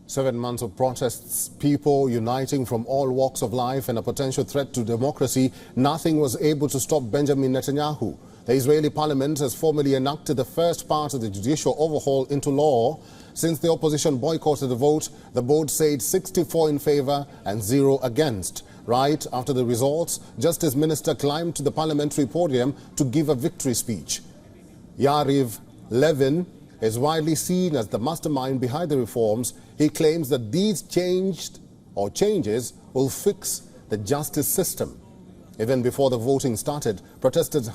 7 months of protests, people uniting from all walks of life and a potential threat to democracy, nothing was able to stop Benjamin Netanyahu. The Israeli parliament has formally enacted the first part of the judicial overhaul into law. Since the opposition boycotted the vote, the board said 64 in favor and 0 against. Right after the results, Justice Minister climbed to the parliamentary podium to give a victory speech. Yariv Levin is widely seen as the mastermind behind the reforms. He claims that these changes will fix the justice system. Even before the voting started, protesters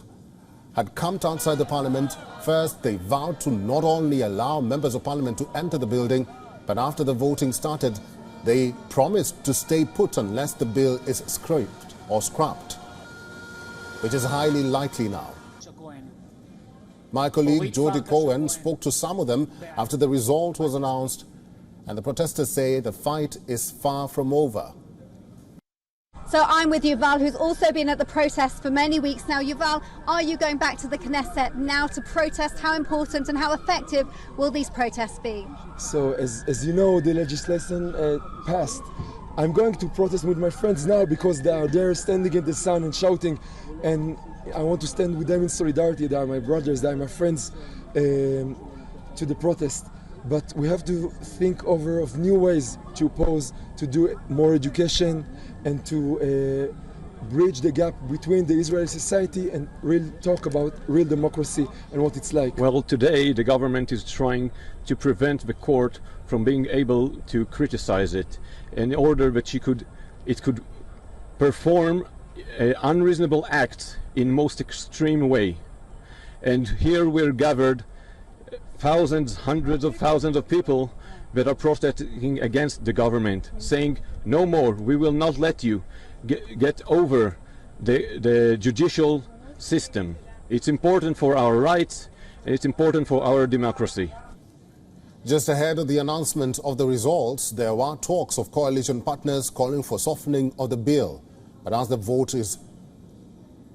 had camped outside the parliament. First, they vowed to not only allow members of parliament to enter the building, but after the voting started, they promised to stay put unless the bill is scrapped, which is highly likely now. My colleague Jody Cohen spoke to some of them after the result was announced, and the protesters say the fight is far from over. So I'm with Yuval, who's also been at the protests for many weeks now. Yuval, are you going back to the Knesset now to protest? How important and how effective will these protests be? So as you know, the legislation passed. I'm going to protest with my friends now because they are there standing in the sun and shouting, and I want to stand with them in solidarity. They are my brothers, they are my friends to the protest. But we have to think over of new ways to oppose, to do more education and to bridge the gap between the Israeli society and really talk about real democracy and what it's like. Well, today the government is trying to prevent the court from being able to criticize it in order that it could perform unreasonable acts in most extreme way. And here we're gathered thousands, hundreds of thousands of people that are protesting against the government, saying no more, we will not let you get over the judicial system. It's important for our rights and it's important for our democracy. Just ahead of the announcement of the results, there were talks of coalition partners calling for softening of the bill. But as the vote is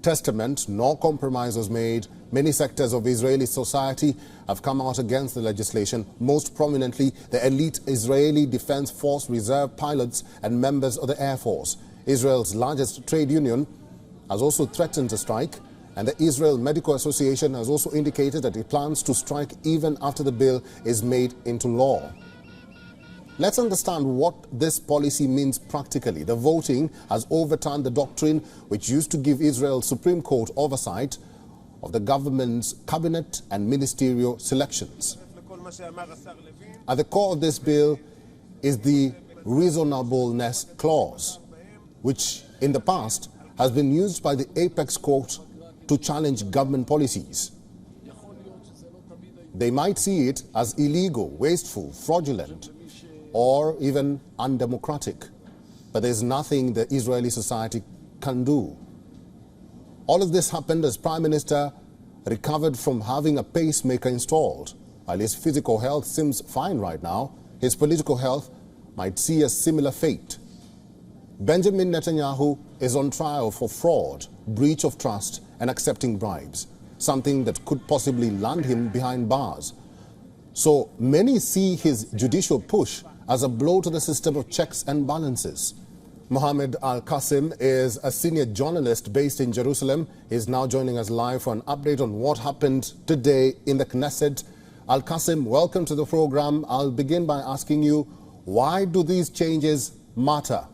testament, no compromise was made. Many sectors of Israeli society have come out against the legislation, most prominently the elite Israeli Defense Force reserve pilots and members of the Air Force. Israel's largest trade union has also threatened to strike, and the Israel Medical Association has also indicated that it plans to strike even after the bill is made into law. Let's understand what this policy means practically. The voting has overturned the doctrine which used to give Israel's Supreme Court oversight of the government's cabinet and ministerial selections. At the core of this bill is the reasonableness clause, which in the past has been used by the apex court to challenge government policies. They might see it as illegal, wasteful, fraudulent, or even undemocratic. But there's nothing the Israeli society can do. All of this happened as Prime Minister recovered from having a pacemaker installed. While his physical health seems fine right now, his political health might see a similar fate. Benjamin Netanyahu is on trial for fraud, breach of trust, and accepting bribes, something that could possibly land him behind bars. So many see his judicial push as a blow to the system of checks and balances. Mohammed Al-Qasim is a senior journalist based in Jerusalem. He's now joining us live for an update on what happened today in the Knesset. Al-Qasim, welcome to the program. I'll begin by asking you, why do these changes matter?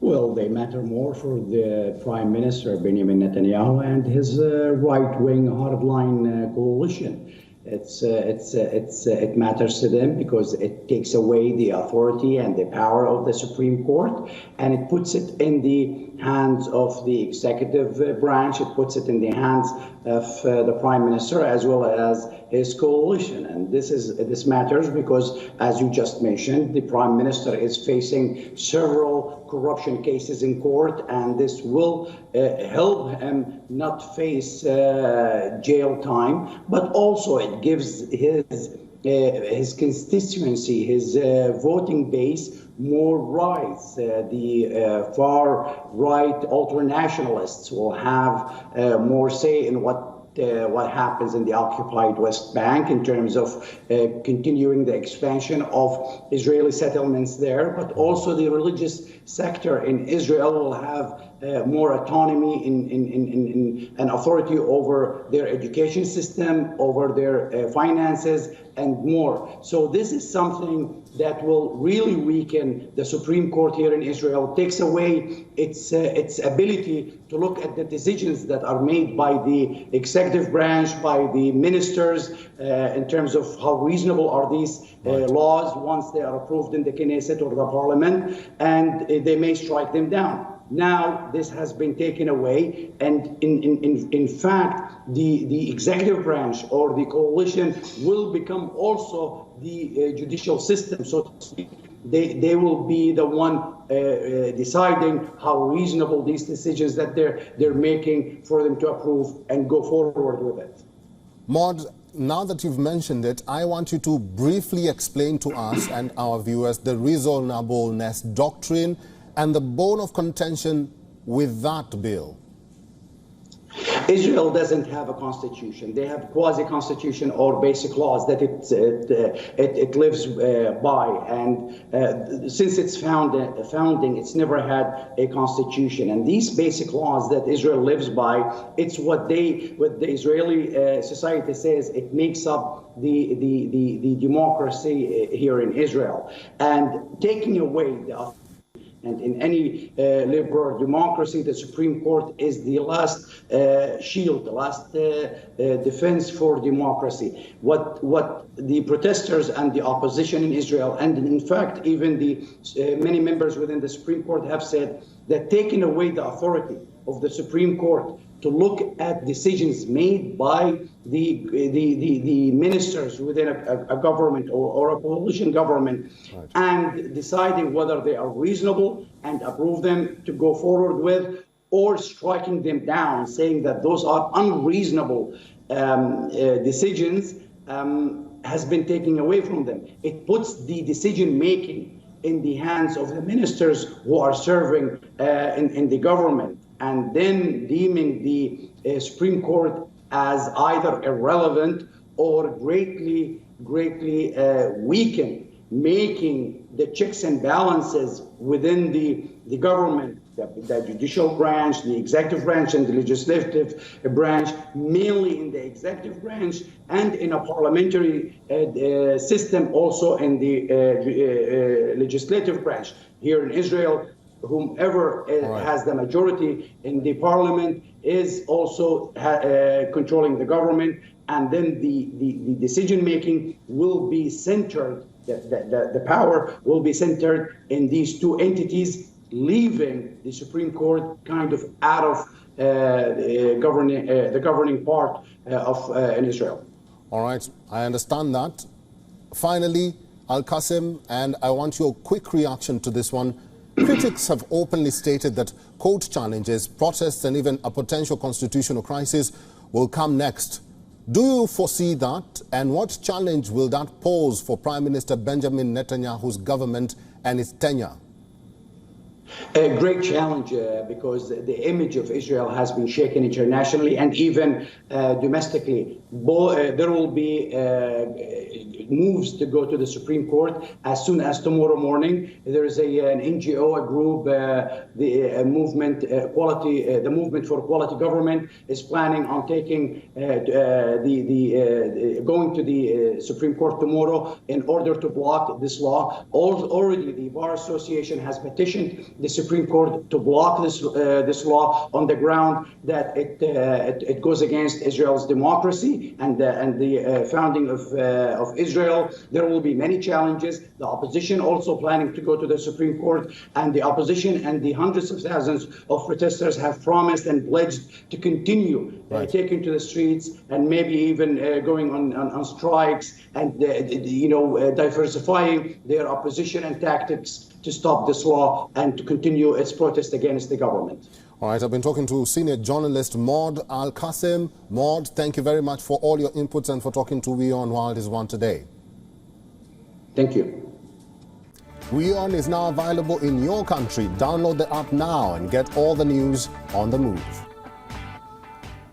Well, they matter more for the Prime Minister Benjamin Netanyahu and his right-wing hardline coalition. It matters to them because it takes away the authority and the power of the Supreme Court, and it puts it in the hands of the executive branch. It puts it in the hands of the Prime Minister as well as his coalition. And this matters because, as you just mentioned, the Prime Minister is facing several corruption cases in court, and this will help him not face jail time, but also it gives his constituency, his voting base, more rights. The far-right ultranationalists will have more say in what what happens in the occupied West Bank in terms of continuing the expansion of Israeli settlements there, but also the religious sector in Israel will have more autonomy and authority over their education system, over their finances, and more. So this is something that will really weaken the Supreme Court here in Israel, takes away its ability to look at the decisions that are made by the executive branch, by the ministers, in terms of how reasonable are these laws once they are approved in the Knesset or the parliament, and they may strike them down. Now this has been taken away, and in fact, the executive branch or the coalition will become also the judicial system, so to speak. They will be the one deciding how reasonable these decisions that they're making for them to approve and go forward with it. Maud, now that you've mentioned it, I want you to briefly explain to us and our viewers the reasonableness doctrine and the bone of contention with that bill. Israel doesn't have a constitution. They have quasi-constitution or basic laws that it lives by. And since its founding, it's never had a constitution. And these basic laws that Israel lives by, it's what the Israeli society says it makes up the democracy here in Israel. And taking away the and in any liberal democracy, the Supreme Court is the last shield, the last defense for democracy. What the protesters and the opposition in Israel, and in fact, even the many members within the Supreme Court have said that taking away the authority of the Supreme Court to look at decisions made by the ministers within a government or a coalition government, right, and deciding whether they are reasonable and approve them to go forward with, or striking them down, saying that those are unreasonable decisions, has been taken away from them. It puts the decision making in the hands of the ministers who are serving in the government, and then deeming the Supreme Court as either irrelevant or greatly weakened, making the checks and balances within the government, the judicial branch, the executive branch, and the legislative branch, mainly in the executive branch and in a parliamentary system also in the legislative branch. Here in Israel, whomever has the majority in the parliament is also controlling the government, and then the decision making will be centered, the power will be centered in these two entities, leaving the Supreme Court kind of out of the governing part in Israel. All right, I understand that. Finally, Al-Qasim, and I want your quick reaction to this one. Critics have openly stated that court challenges, protests, and even a potential constitutional crisis will come next. Do you foresee that? And what challenge will that pose for Prime Minister Benjamin Netanyahu's government and its tenure? A great challenge because the image of Israel has been shaken internationally and even domestically. There will be moves to go to the Supreme Court as soon as tomorrow morning. There is an NGO, a group, the movement for quality government is planning on taking going to the Supreme Court tomorrow in order to block this law. Already, the Bar Association has petitioned the Supreme Court to block this law on the ground that it goes against Israel's democracy and the founding of Israel. There will be many challenges. The opposition also planning to go to the Supreme Court, and the opposition and the hundreds of thousands of protesters have promised and pledged to continue taking to the streets and maybe even going on strikes and diversifying their opposition and tactics to stop this law and to continue its protest against the government. All right, I've been talking to senior journalist Maud Al-Qasim. Maud, thank you very much for all your inputs and for talking to WION World is One today. Thank you. WION is now available in your country. Download the app now and get all the news on the move.